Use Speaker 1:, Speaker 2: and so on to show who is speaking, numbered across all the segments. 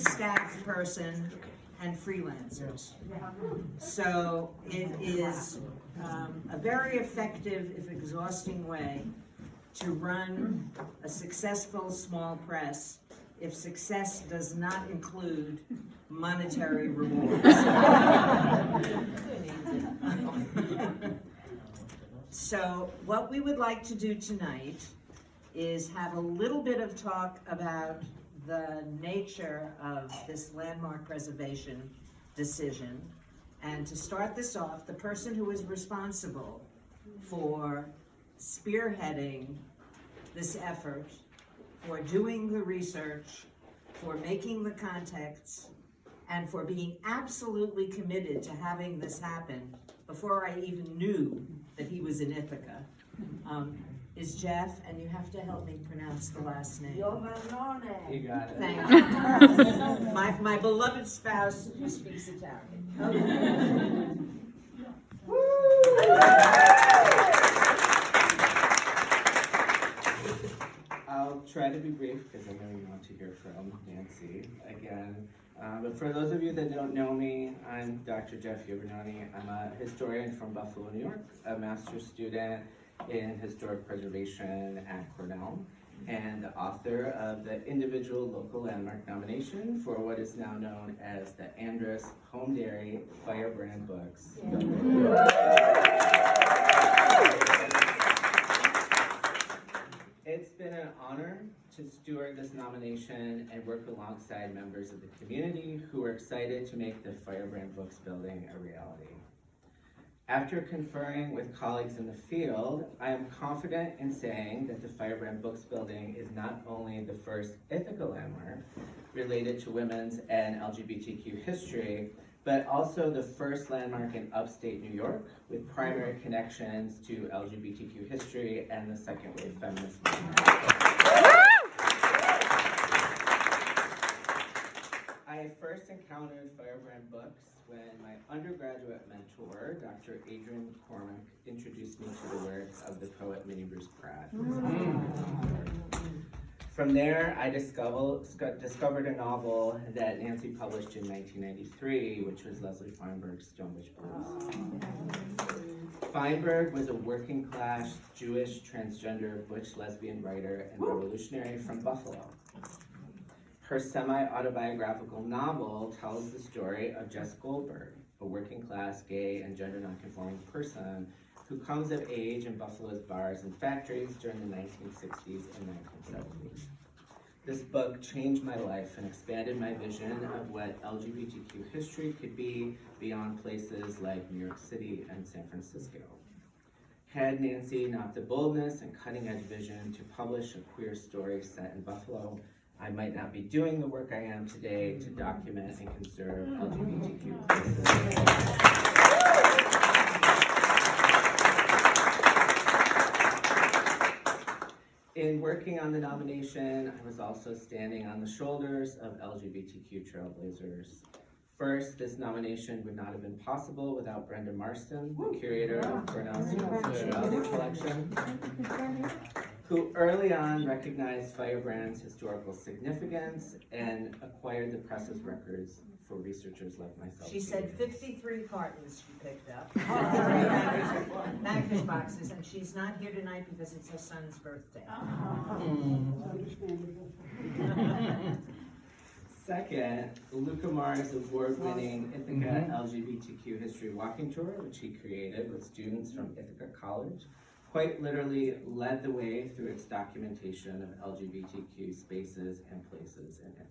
Speaker 1: staff person and freelancers. So it is a very effective, if exhausting, way to run a successful small press if success does not include monetary rewards. So what we would like to do tonight is have a little bit of talk about the nature of this landmark preservation decision. And to start this off, the person who is responsible for spearheading this effort, for doing the research, for making the contacts, and for being absolutely committed to having this happen before I even knew that he was in Ithaca, is Jeff, and you have to help me pronounce the last name.
Speaker 2: Iovannone.
Speaker 3: You got it.
Speaker 1: Thank you. My beloved spouse who speaks Italian.
Speaker 3: I'll try to be brief because I know you want to hear from Nancy again. But for those of you that don't know me, I'm Dr. Jeff Iovannone. I'm a historian from Buffalo, New York, a master's student in historic preservation at Cornell, and the author of the individual local landmark nomination for what is now known as the Andrus-Home Dairy Firebrand books. It's been an honor to steward this nomination and work alongside members of the community who are excited to make the Firebrand Books building a reality. After conferring with colleagues in the field, I am confident in saying that the Firebrand Books building is not only the first Ithaca landmark related to women's and LGBTQ history, but also the first landmark in upstate New York with primary connections to LGBTQ history and the second wave feminist movement. I first encountered Firebrand Books when my undergraduate mentor, Dr. Adrian McCormick, introduced me to the work of the poet Minnie Bruce Pratt. From there, I discovered a novel that Nancy published in 1993, which was Leslie Feinberg's Stonebridge Blues. Feinberg was a working-class Jewish transgender butch lesbian writer and revolutionary from Buffalo. Her semi-autobiographical novel tells the story of Jess Goldberg, a working-class gay and gender nonconforming person who comes of age in Buffalo's bars and factories during the 1960s and 1970s. This book changed my life and expanded my vision of what LGBTQ history could be beyond places like New York City and San Francisco. Had Nancy not the boldness and cutting-edge vision to publish a queer story set in Buffalo, I might not be doing the work I am today to document and conserve LGBTQ places. In working on the nomination, I was also standing on the shoulders of LGBTQ trailblazers. First, this nomination would not have been possible without Brenda Marston, the curator of Cornell's Sexuality Collection, who early on recognized Firebrand's historical significance and acquired the press's records for researchers like myself.
Speaker 1: She said 53 cartons she picked up, package boxes, and she's not here tonight because it's her son's birthday.
Speaker 3: Second, Luca Mar's award-winning Ithaca LGBTQ History Walking Tour, which he created with students from Ithaca College, quite literally led the way through its documentation of LGBTQ spaces and places in Ithaca.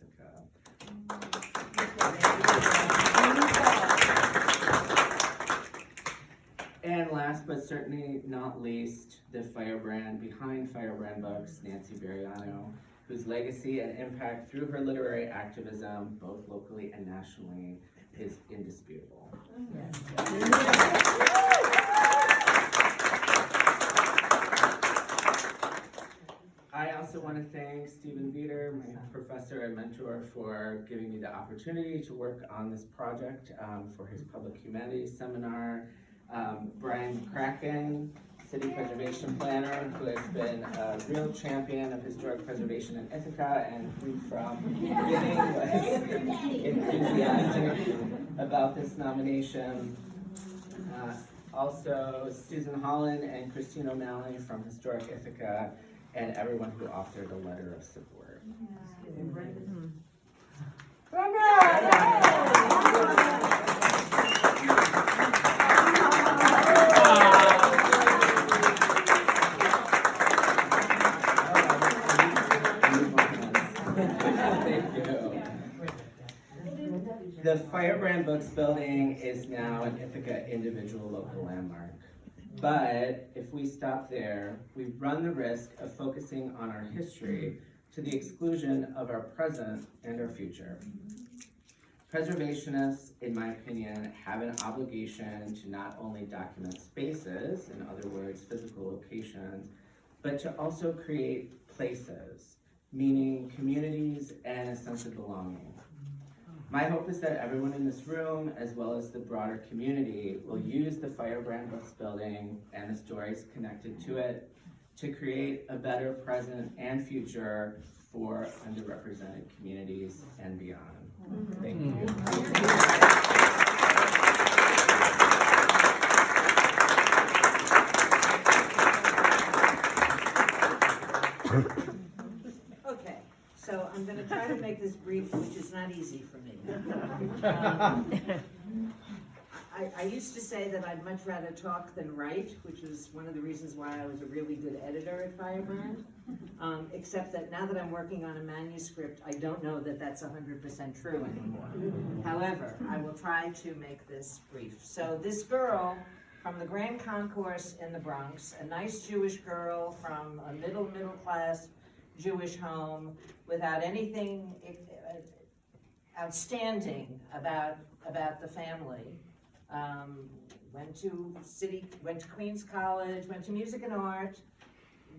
Speaker 3: And last but certainly not least, the Firebrand behind Firebrand Books, Nancy Bereano, whose legacy and impact through her literary activism, both locally and nationally, is indisputable. I also want to thank Stephen Veeder, my professor and mentor, for giving me the opportunity to work on this project for his public humanities seminar. Brian McCracken, city preservation planner who has been a real champion of historic preservation in Ithaca, and who from the beginning was enthusiastic about this nomination. Also, Susan Holland and Christine O'Malley from Historic Ithaca, and everyone who authored a letter of support. The Firebrand Books building is now an Ithaca individual local landmark. But if we stop there, we run the risk of focusing on our history to the exclusion of our present and our future. Preservationists, in my opinion, have an obligation to not only document spaces, in other words, physical locations, but to also create places, meaning communities and a sense of belonging. My hope is that everyone in this room, as well as the broader community, will use the Firebrand Books building and the stories connected to it to create a better present and future for underrepresented communities and beyond. Thank you.
Speaker 1: Okay, so I'm gonna try to make this brief, which is not easy for me. I used to say that I'd much rather talk than write, which is one of the reasons why I was a really good editor at Firebrand. Except that now that I'm working on a manuscript, I don't know that that's 100% true anymore. However, I will try to make this brief. So this girl from the Grand Concourse in the Bronx, a nice Jewish girl from a middle class Jewish home without anything outstanding about the family. Went to Queens College, went to music and art.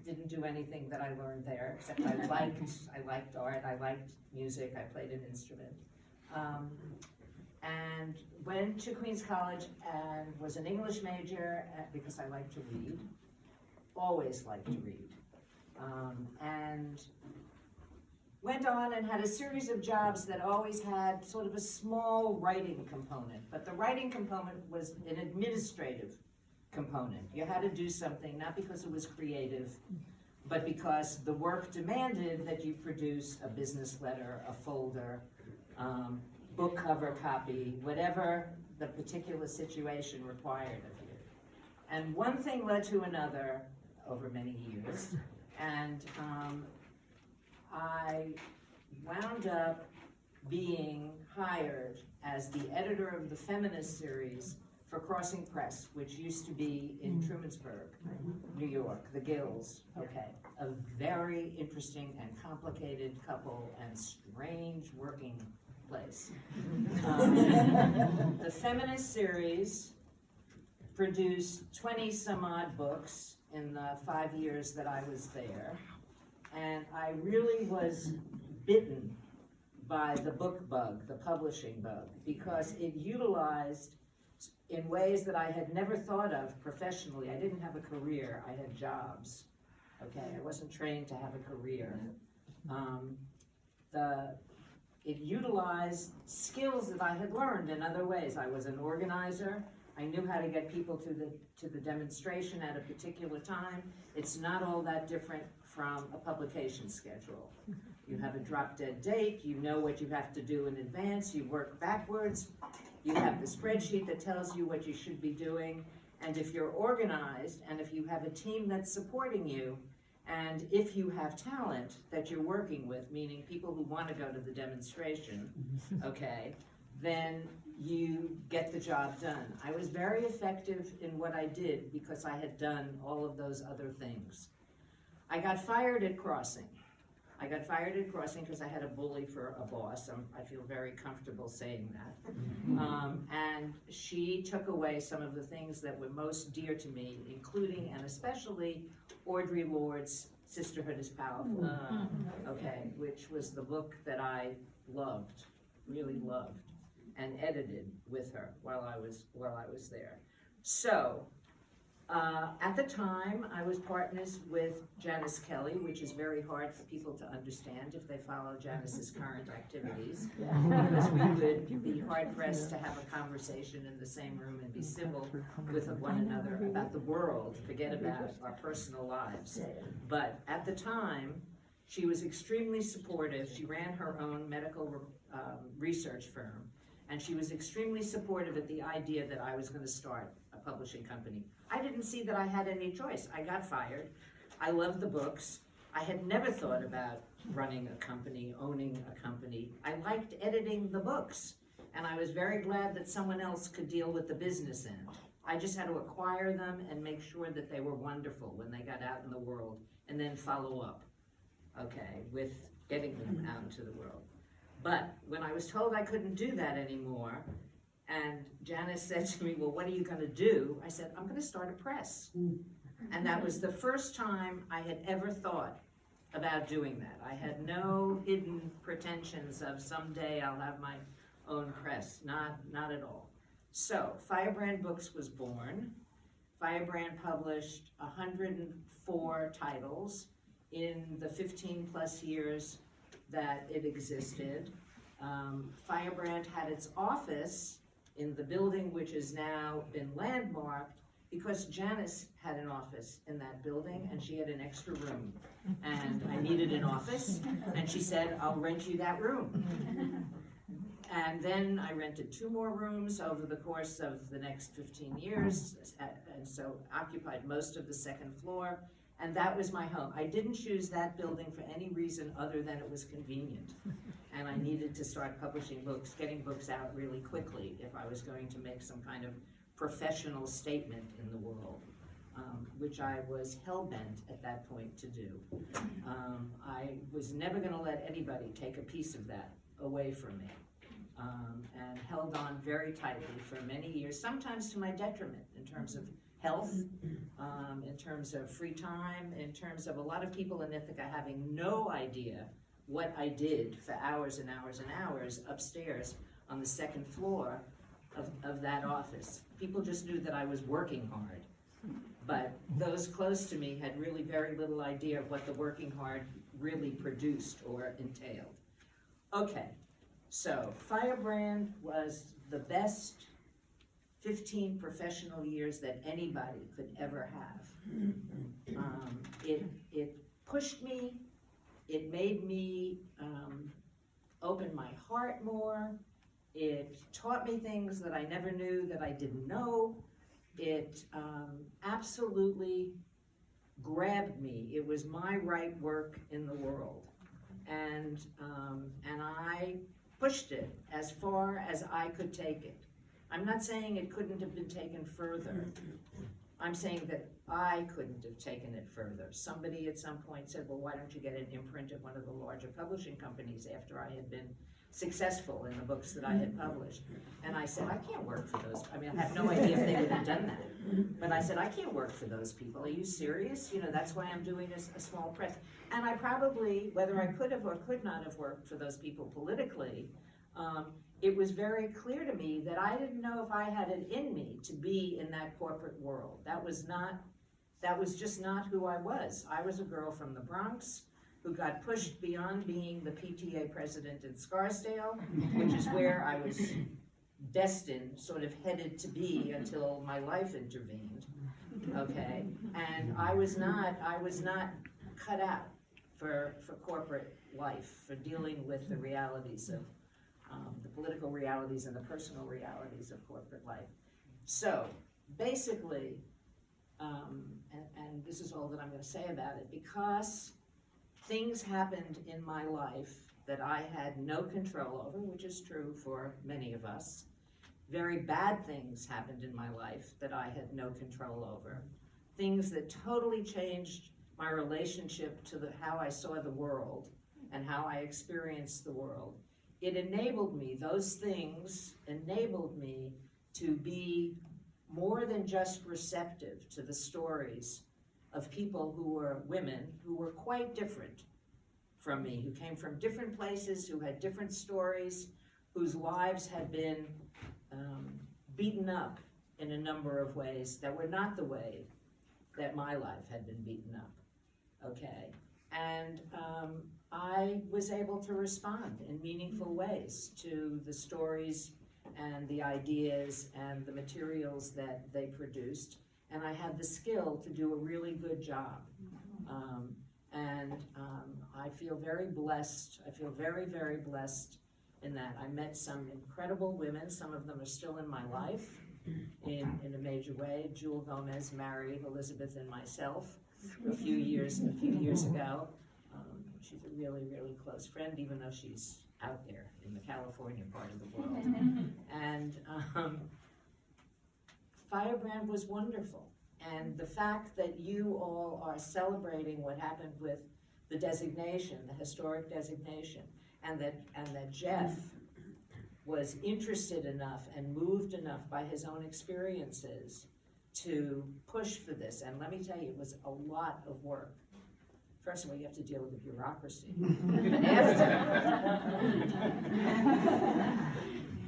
Speaker 1: Didn't do anything that I learned there, except I liked art, I liked music, I played an instrument. And went to Queens College and was an English major because I like to read, always liked to read. And went on and had a series of jobs that always had sort of a small writing component, but the writing component was an administrative component. You had to do something, not because it was creative, but because the work demanded that you produce a business letter, a folder, book cover copy, whatever the particular situation required of you. And one thing led to another over many years, and I wound up being hired as the editor of the feminist series for Crossing Press, which used to be in Trumansburg, New York, the Gills, okay. A very interesting and complicated couple and strange working place. The feminist series produced 20 some odd books in the 5 years that I was there. And I really was bitten by the book bug, the publishing bug, because it utilized in ways that I had never thought of professionally. I didn't have a career, I had jobs, okay? I wasn't trained to have a career. It utilized skills that I had learned in other ways. I was an organizer. I knew how to get people to the demonstration at a particular time. It's not all that different from a publication schedule. You have a drop-dead date, you know what you have to do in advance, you work backwards, you have the spreadsheet that tells you what you should be doing, and if you're organized, and if you have a team that's supporting you, and if you have talent that you're working with, meaning people who want to go to the demonstration, okay, then you get the job done. I was very effective in what I did because I had done all of those other things. I got fired at Crossing. I got fired at Crossing because I had a bully for a boss. I feel very comfortable saying that. And she took away some of the things that were most dear to me, including and especially Audre Lorde's Sisterhood is Powerful, okay, which was the book that I loved, really loved, and edited with her while I was there. So, At the time, I was partners with Janice Kelly, which is very hard for people to understand if they follow Janice's current activities. Because we would be hard pressed to have a conversation in the same room and be civil with one another about the world, forget about our personal lives. But at the time, she was extremely supportive. She ran her own medical research firm, and she was extremely supportive of the idea that I was going to start a publishing company. I didn't see that I had any choice. I got fired. I loved the books. I had never thought about running a company, owning a company. I liked editing the books, and I was very glad that someone else could deal with the business end. I just had to acquire them and make sure that they were wonderful when they got out in the world, and then follow up, okay, with getting them out into the world. But when I was told I couldn't do that anymore, and Janice said to me, well, what are you gonna do? I said, I'm gonna start a press. And that was the first time I had ever thought about doing that. I had no hidden pretensions of someday I'll have my own press, not at all. So Firebrand Books was born. Firebrand published 104 titles in the 15 plus years that it existed. Firebrand had its office in the building which has now been landmarked because Janice had an office in that building and she had an extra room. And I needed an office, and she said, I'll rent you that room. And then I rented 2 more rooms over the course of the next 15 years, and so occupied most of the 2nd floor, and that was my home. I didn't choose that building for any reason other than it was convenient. And I needed to start publishing books, getting books out really quickly if I was going to make some kind of professional statement in the world, which I was hell-bent at that point to do. I was never gonna let anybody take a piece of that away from me. And held on very tightly for many years, sometimes to my detriment in terms of health, in terms of free time, in terms of a lot of people in Ithaca having no idea what I did for hours and hours and hours upstairs on the 2nd floor of that office. People just knew that I was working hard, but those close to me had really very little idea of what the working hard really produced or entailed. Okay. So Firebrand was the best 15 professional years that anybody could ever have. It pushed me, it made me open my heart more, it taught me things that I never knew that I didn't know, it absolutely grabbed me. It was my right work in the world, and I pushed it as far as I could take it. I'm not saying it couldn't have been taken further. I'm saying that I couldn't have taken it further. Somebody at some point said, well, why don't you get an imprint at one of the larger publishing companies after I had been successful in the books that I had published? And I said, I can't work for those. I mean, I have no idea if they would have done that. But I said, I can't work for those people. Are you serious? You know, that's why I'm doing a small press. And I probably, whether I could have or could not have worked for those people politically, it was very clear to me that I didn't know if I had it in me to be in that corporate world. That was just not who I was. I was a girl from the Bronx who got pushed beyond being the PTA president in Scarsdale, which is where I was destined, sort of headed to be until my life intervened, okay? And I was not cut out for corporate life, for dealing with the realities of the political realities and the personal realities of corporate life. So basically, and this is all that I'm going to say about it, because things happened in my life that I had no control over, which is true for many of us. Very bad things happened in my life that I had no control over. Things that totally changed my relationship to how I saw the world and how I experienced the world. It enabled me, those things enabled me to be more than just receptive to the stories of people who were women who were quite different from me, who came from different places, who had different stories, whose lives had been beaten up in a number of ways that were not the way that my life had been beaten up, okay? And I was able to respond in meaningful ways to the stories and the ideas and the materials that they produced, and I had the skill to do a really good job. I feel very blessed. I feel very, very blessed in that. I met some incredible women. Some of them are still in my life in a major way. Jewel Gomez married Elizabeth and myself a few years ago. She's a really, really close friend, even though she's out there in the California part of the world. And Firebrand was wonderful. And the fact that you all are celebrating what happened with the designation, the historic designation, and that Jeff was interested enough and moved enough by his own experiences to push for this. And let me tell you, it was a lot of work. First of all, you have to deal with the bureaucracy. And after,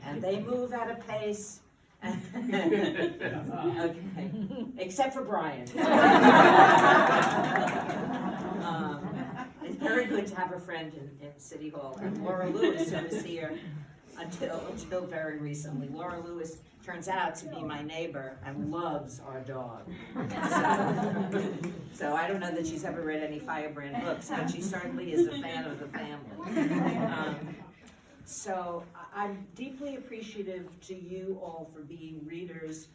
Speaker 1: and they move at a pace. Okay, except for Brian. It's very good to have a friend in City Hall. And Laura Lewis, who was here until very recently. Laura Lewis turns out to be my neighbor and loves our dog. So I don't know that she's ever read any Firebrand books, but she certainly is a fan of the family. So I'm deeply appreciative to you all for being readers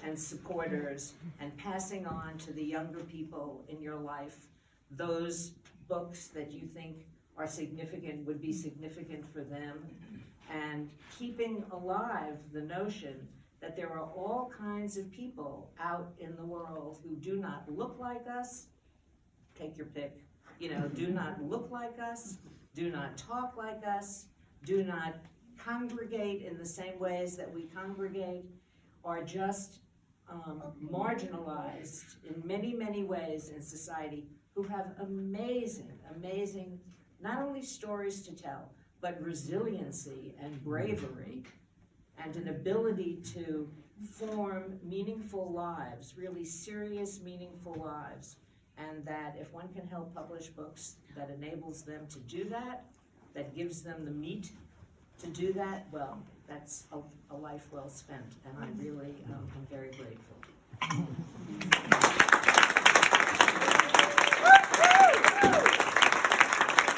Speaker 1: and supporters and passing on to the younger people in your life those books that you think are significant, would be significant for them, and keeping alive the notion that there are all kinds of people out in the world who do not look like us, take your pick, do not look like us, do not talk like us, do not congregate in the same ways that we congregate, are just marginalized in many, many ways in society, who have amazing, amazing, not only stories to tell, but resiliency and bravery and an ability to form meaningful lives, really serious, meaningful lives. And that if one can help publish books that enables them to do that, that gives them the meat to do that, well, that's a life well spent, and I really am very grateful.